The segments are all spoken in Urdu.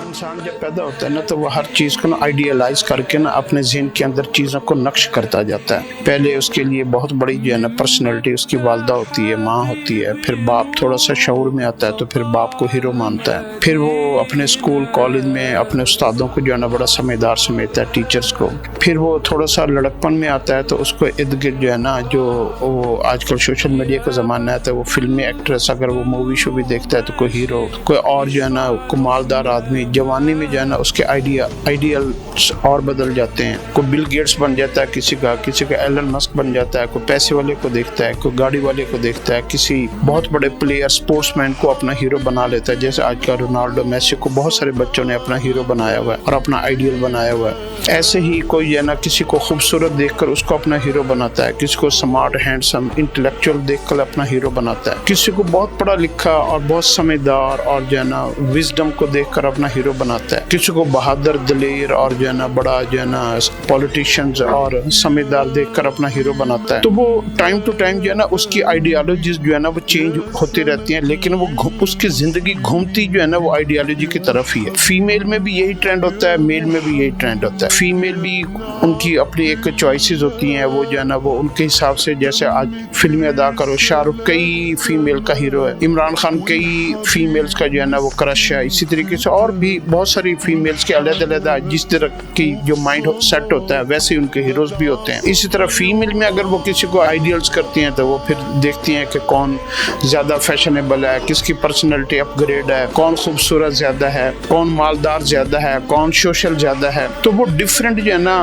انسان جب پیدا ہوتا ہے نا تو وہ ہر چیز کو نا آئیڈیالائز کر کے نا اپنے ذہن کے اندر چیزوں کو نقش کرتا جاتا ہے. پہلے اس کے لیے بہت بڑی جو ہے نا پرسنالٹی اس کی والدہ ہوتی ہے, ماں ہوتی ہے, پھر باپ تھوڑا سا شعور میں آتا ہے تو پھر باپ کو ہیرو مانتا ہے, پھر وہ اپنے اسکول کالج میں اپنے استادوں کو جو ہے نا بڑا سمجھدار سمجھتا ہے, ٹیچرز کو. پھر وہ تھوڑا سا لڑکپن میں آتا ہے تو اس کو ارد گرد جو ہے نا جو وہ آج کل سوشل میڈیا کا زمانہ ہے تو وہ فلمی ایکٹریس اگر وہ مووی شو بھی دیکھتا ہے تو کوئی ہیرو, کوئی اور جو ہے نا کمالدار آدمی. جوانی میں جو ہے نا اس کے آئیڈیلز اور بدل جاتے ہیں, کوئی بل گیٹس بن جاتا ہے کسی کا ایلن مسک بن جاتا ہے, کوئی پیسے والے کو دیکھتا ہے, کوئی گاڑی والے کو دیکھتا ہے, کسی بہت بڑے پلیئر سپورٹس مین کو اپنا ہیرو بنا لیتا ہے, جیسے آج کل رونالڈو, میسی کو بہت سارے بچوں نے اپنا ہیرو بنایا ہوا ہے اور اپنا آئیڈیل بنایا ہوا ہے. ایسے ہی کوئی جو ہے نا کسی کو خوبصورت دیکھ کر اس کو اپنا ہیرو بناتا ہے, کسی کو سمارٹ ہینڈسم انٹلیکچوئل دیکھ کر اپنا ہیرو بناتا ہے, کسی کو بہت پڑھا لکھا اور بہت سمجھدار اور جو ہے نا وزڈم کو دیکھ کر اپنا ہیرو بناتا ہے, کسی کو بہادر دلیر اور جو ہے نا بڑا جو ہے نا پولیٹیشینز اور سمجھدار دیکھ کر اپنا ہیرو بناتا ہے. تو وہ ٹائم ٹو ٹائم جو ہے نا اس کی آئیڈیالوجیز جو ہے نا وہ چینج ہوتی رہتی ہیں, لیکن وہ اس کی زندگی گھومتی جو ہے نا وہ آئیڈیالوجی کی طرف ہی ہے. فیمیل میں بھی یہی ٹرینڈ ہوتا ہے, میل میں بھی یہی ٹرینڈ ہوتا ہے. فیمیل بھی ان کی اپنی ایک چوائسیز ہوتی ہیں, وہ جو ہے نا وہ ان کے حساب سے, جیسے آج فلمیں ادا کرو, شاہ رخ کئی فیمیل کا ہیرو ہے, عمران خان کئی فیمیلز کا جو ہے نا وہ کرش ہے, اسی طریقے سے اور بھی بہت ساری فیمیلز کے علیحدہ علیحدہ جس طرح کی جو مائنڈ سیٹ ہوتا ہے ویسے ان کے ہیروز بھی ہوتے ہیں. اسی طرح فیمیل میں اگر وہ کسی کو آئیڈیلز کرتی ہیں تو وہ پھر دیکھتی ہیں کہ کون زیادہ فیشنیبل ہے, کس کی پرسنالٹی اپ گریڈ ہے, کون خوبصورت زیادہ ہے, کون مالدار زیادہ ہے, کون سوشل زیادہ ہے. تو وہ ڈفرینٹ جو ہے نا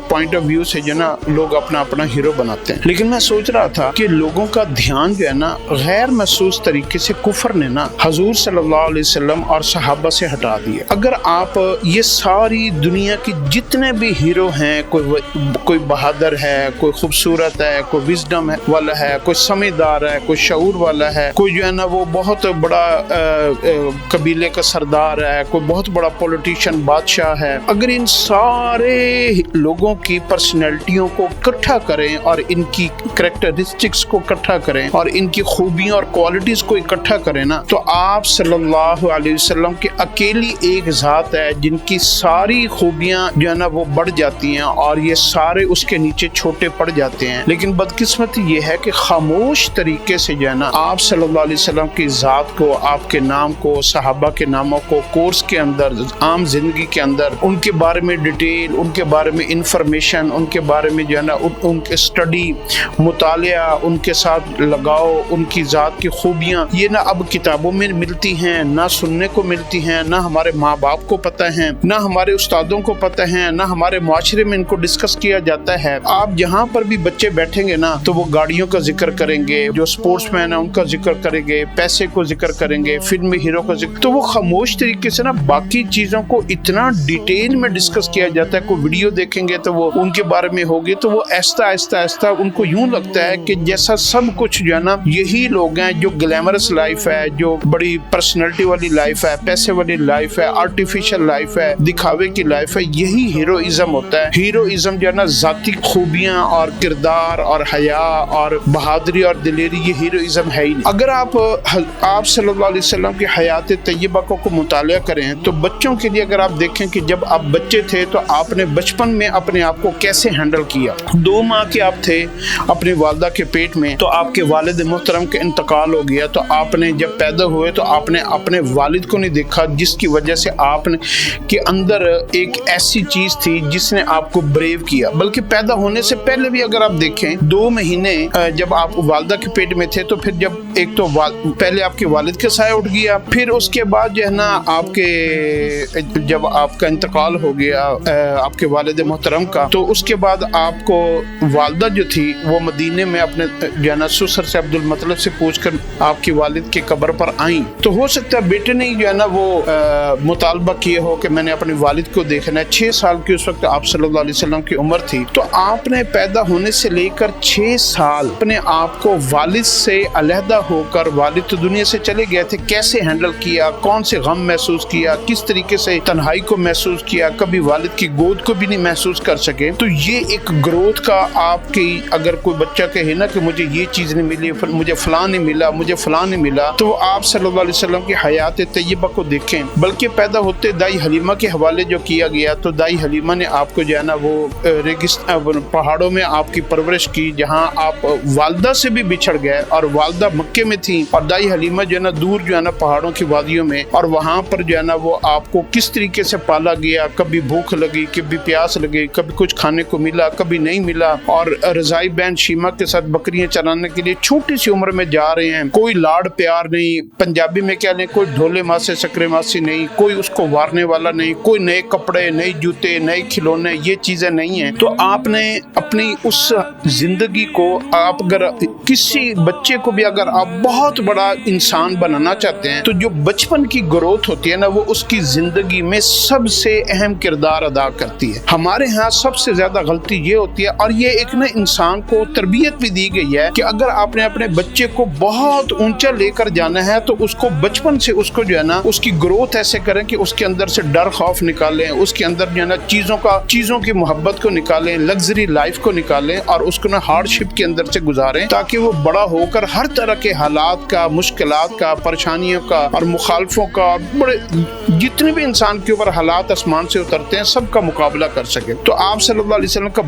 پوائنٹ آف ویو سے جو ہے نا لوگ اپنا ہیرو بناتے ہیں. لیکن میں سوچ رہا تھا کہ لوگوں کا دھیان جو ہے نا غیر محسوس طریقے سے کفر نے نا حضور صلی اللہ علیہ وسلم اور صحابہ سے ہٹا دیا. اگر آپ یہ ساری دنیا کی جتنے بھی ہیرو ہیں, کوئی بہادر ہے, کوئی خوبصورت ہے, کوئی وزڈم والا ہے, کوئی سمجھدار ہے, کوئی شعور والا ہے, کوئی جو ہے نا وہ بہت بڑا قبیلے کا سردار ہے, کوئی بہت بڑا پولیٹیشین بادشاہ ہے, اگر ان سارے لوگوں کی پرسنالٹیوں کو اکٹھا کریں اور ان کی کریکٹرسٹکس کو اکٹھا کریں اور ان کی خوبیاں اور کوالٹیز کو اکٹھا کریں نا, تو آپ صلی اللہ علیہ وسلم کی اکیلی ایک ذات ہے جن کی ساری خوبیاں جو ہے نا وہ بڑھ جاتی ہیں اور یہ سارے اس کے نیچے چھوٹے پڑ جاتے ہیں. لیکن بدقسمتی یہ ہے کہ خاموش طریقے سے جو ہے نا آپ صلی اللہ علیہ وسلم کی ذات کو, آپ کے نام کو, صحابہ کے ناموں کو کورس کے اندر, عام زندگی کے اندر ان کے بارے میں ڈیٹیل, ان کے بارے میں انفارمیشن, ان کے بارے میں جو ہے نا ان کے اسٹڈی, مطالعہ, ان کے ساتھ لگاؤ, ان کی ذات کی خوبیاں یہ نہ اب کتابوں میں ملتی ہیں, نہ سننے کو ملتی ہیں, نہ ہمارے ماں باپ کو پتہ ہیں, نہ ہمارے استادوں کو پتہ ہیں, نہ ہمارے معاشرے میں ان کو ڈسکس کیا جاتا ہے. آپ جہاں پر بھی بچے بیٹھیں گے نا تو وہ گاڑیوں کا ذکر کریں گے, جو سپورٹس مین ہیں ان کا ذکر کریں گے, پیسے کو ذکر کریں گے, فلم ہیرو کا ذکر. تو وہ خاموش طریقے سے نا باقی چیزوں کو اتنا ڈیٹیل میں ڈسکس کیا جاتا ہے. کوئی ویڈیو دیکھیں گے تو وہ ان کے بارے میں ہوگی تو وہ آہستہ آہستہ ان کو یوں لگتا ہے کہ جیسا سب کچھ جو ہے نا یہی لوگ ہیں جو گلیمرس لائف ہے, جو بڑی پرسنالٹی والی لائف ہے, پیسے والی لائف ہے, آرٹیفیشل لائف ہے, دکھاوے کی لائف ہے, یہی ہیروئزم ہوتا ہے. ہیروئزم جو ہے نا ذاتی خوبیاں اور کردار اور حیا اور بہادری اور دلیری, یہ ہیروئزم ہے ہی نہیں. اگر آپ صلی اللہ علیہ وسلم کی حیات طیبہ کو مطالعہ کریں تو بچوں کے لیے اگر آپ دیکھیں کہ جب آپ بچے تھے تو آپ نے بچپن میں اپنے آپ کو کیسے ہینڈل کیا. 2 ماہ کے آپ تھے اپنی والدہ کے پیٹ میں, تو آپ کے والد محترم کا انتقال ہو گیا, تو آپ نے جب پیدا ہوئے تو آپ نے اپنے والد کو نہیں دیکھا, جس کی وجہ سے آپ نے کے اندر ایک ایسی چیز تھی جس نے آپ کو بریو کیا. بلکہ پیدا ہونے سے پہلے بھی اگر آپ دیکھیں 2 مہینے جب آپ والدہ کے پیٹ میں تھے تو پھر جب ایک تو پہلے آپ کے والد کا سایہ اٹھ گیا, پھر اس کے بعد جو ہے نا آپ کے جب آپ کا انتقال ہو گیا آپ کے والد محترم کا, تو اس کے بعد آپ کو والدہ جو تھی وہ مدینے میں اپنے جو ہے نا سسر سے عبد المطلب سے پوچھ کر آپ کی والد کی قبر پر آئیں. تو ہو سکتا ہے بیٹے نے جو ہے نا وہ مطالبہ کیے ہو کہ میں نے اپنے والد کو دیکھنا ہے. 6 سال کی اس وقت آپ صلی اللہ علیہ وسلم کی عمر تھی, تو آپ نے پیدا ہونے سے لے کر 6 سال اپنے آپ کو والد سے علیحدہ ہو کر, والد تو دنیا سے چلے گئے تھے, کیسے ہینڈل کیا, کون سے غم محسوس کیا, کس طریقے سے تنہائی کو محسوس کیا, کبھی والد کی گود کو بھی نہیں محسوس کر سکے. تو یہ ایک گروتھ کا آپ کی, اگر کوئی بچہ کہے نا کہ مجھے یہ چیز نہیں ملی, مجھے فلاں نہیں ملا, مجھے فلاں نہیں ملا, تو آپ صلی اللہ علیہ وسلم کی حیات طیبہ کو دیکھیں. بلکہ بچے پیدا ہوتے دائی حلیمہ کے حوالے جو کیا گیا، تو دائی حلیمہ نے آپ کو جو ہے نا وہ پہاڑوں میں آپ کی پرورش کی، جہاں آپ والدہ سے بھی بچھڑ گئے، اور والدہ مکے میں تھی، اور دائی حلیمہ جو ہے نا دور جو ہے نا پہاڑوں کی وادیوں میں، اور وہاں پر جو ہے نا وہ آپ کو کس طریقے سے پالا گیا، کبھی بھوک لگی، کبھی پیاس لگی، کبھی کچھ کھانے کو ملا، کبھی نہیں ملا، اور رضائی بہن شیمہ کے ساتھ بکریاں چرانے کے لیے چھوٹی سی عمر میں جا رہے ہیں، کوئی لاڑ پیار نہیں، پنجابی میں کیا لیں، کوئی ڈھولے ماسے سکرے ماسی نہیں، کوئی اس کو وارنے والا نہیں، کوئی نئے کپڑے، نئے جوتے، نئے کھلونے، یہ چیزیں نہیں ہیں۔ تو آپ نے اپنی اس زندگی کو، آپ اگر کسی بچے کو بھی اگر آپ بہت بڑا انسان بنانا چاہتے ہیں، تو جو بچپن کی گروتھ ہوتی ہے نا، وہ اس کی زندگی میں سب سے اہم کردار ادا کرتی ہے۔ ہمارے ہاں سب سے زیادہ غلطی یہ ہوتی ہے، اور یہ ایک نا انسان کو تربیت بھی دی گئی ہے کہ اگر آپ نے اپنے بچے کو بہت اونچا لے کر جانا ہے، تو اس کو بچپن سے اس کو جو ہے نا اس کی گروتھ ایسے کریں کہ اس کے اندر سے ڈر خوف نکالیں، اس کے اندر جو ہے نا چیزوں کی محبت کو نکالیں، لگژری لائف کو نکالیں، اور اس کو نا ہارڈ شپ کے اندر سے گزاریں، تاکہ وہ بڑا ہو کر ہر طرح کے حالات کا، مشکلات کا، پریشانیوں کا اور مخالفوں کا، اور بڑے جتنے بھی انسان کے اوپر حالات آسمان سے اترتے ہیں، سب کا مقابلہ کر سکے۔ تو آپ صلی اللہ علیہ وسلم کا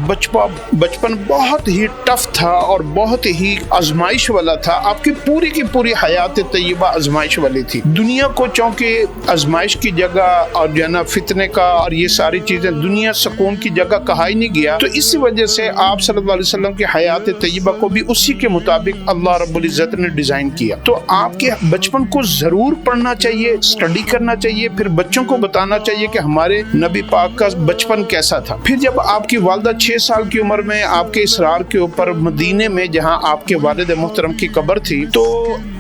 بچپن بہت ہی ٹف تھا اور بہت ہی آزمائش والا تھا۔ آپ کی پوری حیات طیبہ آزمائش والی تھی۔ دنیا کو چونکہ آزمائش کی جگہ اور جو ہے نا فتنے کا اور یہ ساری چیزیں، دنیا سکون کی جگہ کہا ہی نہیں گیا، تو اسی وجہ سے آپ صلی اللہ علیہ وسلم کی حیات طیبہ کو بھی اسی کے مطابق اللہ رب العزت نے ڈیزائن کیا۔ تو آپ کے بچپن کو ضرور پڑھنا چاہیے، اسٹڈی کرنا چاہیے، پھر بچوں کو بتانا چاہیے کہ ہمارے نبی پاک کا بچپن کیسا تھا۔ پھر جب آپ کی والدہ 6 سال کی عمر میں آپ کے اصرار کے اوپر مدینے میں، جہاں آپ کے والد محترم کی قبر تھی، تو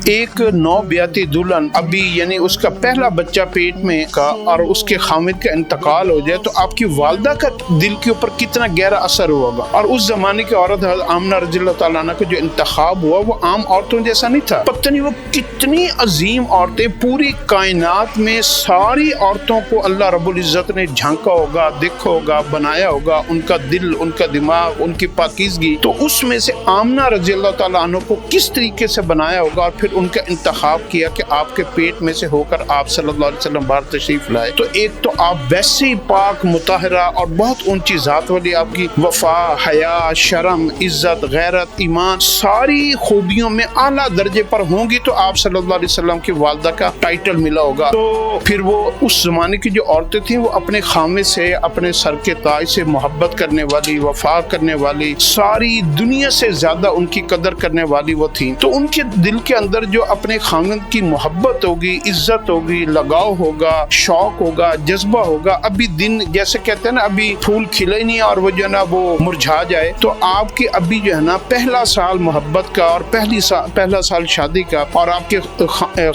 ایک نو بیاتی دلہن ابھی یعنی اس کا پہلا بچہ پیٹ میں کا اور اس کے خامد کا انتقال ہو جائے، تو آپ کی والدہ کا دل کے اوپر کتنا گہرا اثر ہوگا۔ اور اس زمانے کی عورت حضرت آمنہ رضی اللہ تعالیٰ عنہ کا جو انتخاب ہوا، وہ عام عورتوں جیسا نہیں تھا۔ پتہ نہیں وہ کتنی عظیم عورتیں، پوری کائنات میں ساری عورتوں کو اللہ رب العزت نے جھانکا ہوگا، دیکھا ہوگا، بنایا ہوگا، ان کا دل، ان کا دماغ، ان کی پاکیزگی، تو اس میں سے آمنہ رضی اللہ تعالیٰ عنہ کو کس طریقے سے بنایا ہوگا، اور پھر ان کا انتخاب کیا کہ آپ کے پیٹ میں سے ہو کر آپ صلی اللہ علیہ وسلم باہر تشریف لائے۔ تو ایک تو آپ ویسے ہی پاک، مطہرہ اور بہت اونچی ذات والی، آپ کی وفا، حیا، شرم، عزت، غیرت، ایمان، ساری خوبیوں میں اعلیٰ درجے پر ہوں گی، تو آپ صلی اللہ علیہ وسلم کی والدہ کا ٹائٹل ملا ہوگا۔ تو پھر وہ اس زمانے کی جو عورتیں تھیں، وہ اپنے خامے سے، اپنے سر کے تاج سے محبت کرنے والی، وفا کرنے والی، ساری دنیا سے زیادہ ان کی قدر کرنے والی وہ تھیں۔ تو ان کے دل کے اندر جو اپنے خامد کی محبت ہوگی، عزت ہوگی، لگاؤ ہوگا، شوق ہوگا، جذبہ ہوگا۔ ابھی دن جیسے کہتے ہیں نا، ابھی پھول کھلے نہیں اور وہ جو ہے نا وہ مرجھا جائے، تو آپ کے ابھی جو ہے نا پہلا سال محبت کا اور پہلا سال شادی کا، اور آپ کے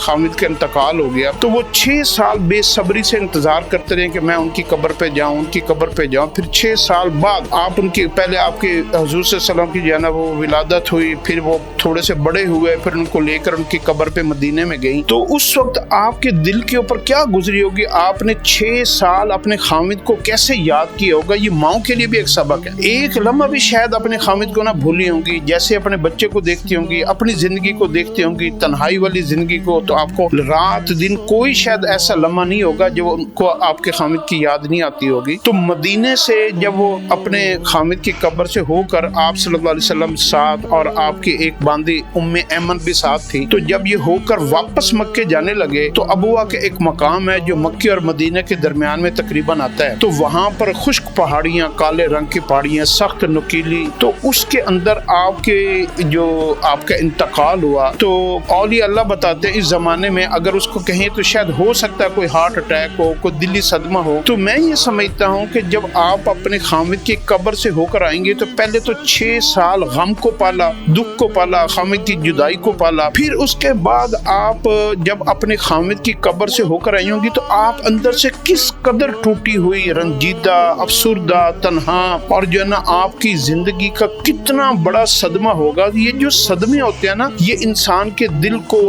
خامد کا انتقال ہو گیا، تو وہ 6 سال بے صبری سے انتظار کرتے رہے کہ میں ان کی قبر پہ جاؤں، ان کی قبر پہ جاؤں۔ پھر 6 سال بعد آپ ان کی، پہلے آپ کے حضور صلی اللہ علیہ وسلم کی جو ہے نا وہ ولادت ہوئی، پھر وہ تھوڑے سے بڑے ہوئے، پھر ان کو لے کر ان کی قبر پہ مدینے میں گئی۔ تو اس وقت آپ کے دل کے اوپر کیا گزری ہوگی، آپ نے 6 سال اپنے خامد کو کیسے یاد کیا ہوگا۔ یہ ماؤں کے لیے بھی ایک سبق ہے۔ ایک لمحہ بھی شاید اپنے خامد کو نہ بھولی ہوں گی، جیسے اپنے بچے کو دیکھتی ہوں گی، اپنی زندگی کو دیکھتی ہوں گی، تنہائی والی زندگی کو، تو آپ کو رات دن کوئی شاید ایسا لمحہ نہیں ہوگا جو ان کو آپ کے خامد کی یاد نہیں آتی ہوگی۔ تو مدینے سے جب وہ اپنے خامد کی قبر سے ہو کر آپ صلی اللہ علیہ وسلم ساتھ، اور آپ کی ایک باندی ام ایمن بھی ساتھ تھی، تو جب یہ ہو کر واپس مکے جانے لگے، تو ابوا کے ایک مقام ہے جو مکے اور مدینہ کے درمیان میں تقریباً آتا ہے، تو وہاں پر خشک پہاڑیاں، کالے رنگ کی پہاڑیاں، سخت نکیلی، تو اس کے اندر آپ کے جو آپ کا انتقال ہوا، تو اولیاء اللہ بتاتے ہیں اس زمانے میں اگر اس کو کہیں تو شاید ہو سکتا ہے کوئی ہارٹ اٹیک ہو، کوئی دلی صدمہ ہو۔ تو میں یہ سمجھتا ہوں کہ جب آپ اپنے خامد کی قبر سے ہو کر آئیں گے، تو پہلے تو 6 سال غم کو پالا، دکھ کو پالا، خامد کی جدائی کو پالا، پھر اس کے بعد آپ جب اپنے خامد کی قبر سے ہو کر آئی ہوں گی، تو آپ اندر سے کس قدر ٹوٹی ہوئی، رنجیدہ، افسردہ، تنہا، اور جو ہے نا آپ کی زندگی کا کتنا بڑا صدمہ ہوگا۔ یہ جو صدمے ہوتے ہیں نا، یہ انسان کے دل کو،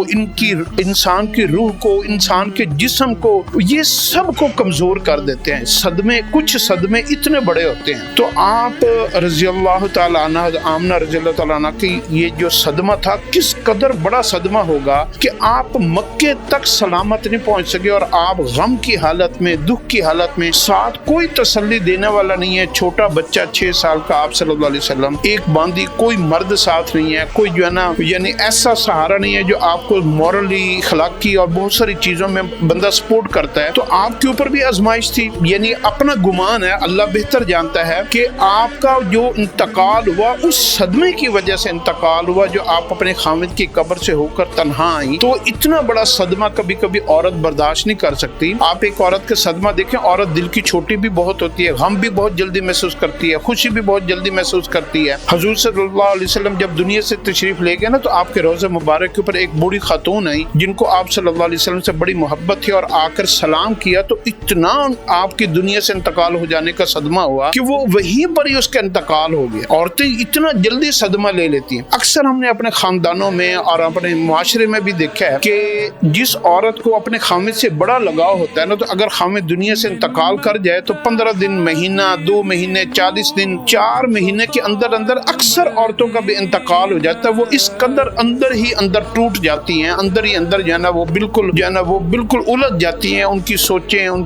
انسان کی روح کو، انسان کے جسم کو، یہ سب کو کمزور کر دیتے ہیں۔ صدمے، کچھ صدمے اتنے بڑے ہوتے ہیں۔ تو آپ رضی اللہ تعالیٰ عنہ، آمنہ رضی اللہ تعالیٰ عنہ کی یہ جو صدمہ تھا، کس قدر بڑا صدمہ ہوگا کہ آپ مکے تک سلامت نہیں پہنچ سکے اور آپ غم کی حالت میں، دکھ کی حالت میں، ساتھ کوئی تسلی دینے والا نہیں ہے، چھوٹا بچہ 6 سال کا آپ صلی اللہ علیہ وسلم، ایک باندی، کوئی مرد ساتھ نہیں ہے، کوئی جو ہے نا یعنی ایسا سہارا نہیں ہے جو آپ کو مورلی، اخلاقی اور بہت ساری چیزوں میں بندہ سپورٹ کرتا ہے، تو آپ کے اوپر بھی آزمائش تھی۔ یعنی اپنا گمان ہے، اللہ بہتر جانتا ہے کہ آپ کا جو انتقال ہوا اس صدمے کی وجہ سے انتقال ہوا، جو آپ اپنے خامد کی قبر سے ہو کر تنہا آئی، تو اتنا بڑا صدمہ کبھی کبھی عورت برداشت نہیں کر سکتی۔ آپ ایک عورت کا صدمہ دیکھیں، عورت دل کی چھوٹی بھی بہت ہوتی ہے، غم بھی بہت جلدی محسوس کرتی ہے، خوشی بھی بہت جلدی محسوس کرتی ہے۔ حضور صلی اللہ علیہ وسلم جب دنیا سے تشریف لے گئے نا، تو آپ کے روضہ مبارک کے اوپر ایک بوڑھی خاتون آئی جن کو آپ صلی اللہ علیہ وسلم سے بڑی محبت تھی، اور آ کر سلام کیا، تو اتنا آپ کی دنیا سے انتقال ہو جانے کا صدمہ ہوا کہ وہ وہیں پر ہی اس کا انتقال ہو گیا۔ عورتیں اتنا جلدی صدمہ لے لیتی ہیں۔ اکثر ہم نے اپنے خاندانوں میں اور اپنے معاشرے میں بھی دیکھا ہے کہ جس عورت کو اپنے خامد سے بڑا لگاؤ ہوتا ہے نا، تو اگر خامد دنیا سے انتقال کر جائے تو 15 دن، مہینہ، 2 مہینے، 40 دن، 4 مہینے کے اندر اندر اکثر عورتوں کا بھی انتقال ہو جاتا ہے۔ وہ اس قدر اندر ہی اندر ٹوٹ جاتی ہیں، اندر ہی اندر جو ہے نا وہ بالکل الجھ جاتی ہیں۔ ان کی سوچیں، ان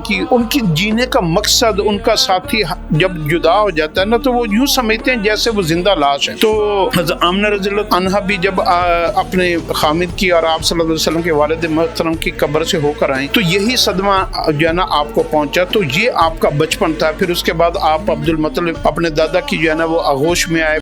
کی جینے کا مقصد، ان کا ساتھی جب جدا ہو جاتا ہے نا، تو وہ یوں سمجھتے ہیں جیسے وہ زندہ لاش ہے۔ تو حضرت آمنہ رضی اللہ عنہا بھی جب اپنے خامد کی اور آپ صلی اللہ علیہ وسلم کے والد محترم کی قبر سے ہو کر آئیں، تو یہی صدمہ جو ہے نا آپ کو پہنچا۔ تو یہ آپ کا بچپن تھا۔ پھر اس کے بعد آپ عبد المطلب اپنے دادا کی جو ہے نا وہ آغوش میں آئے۔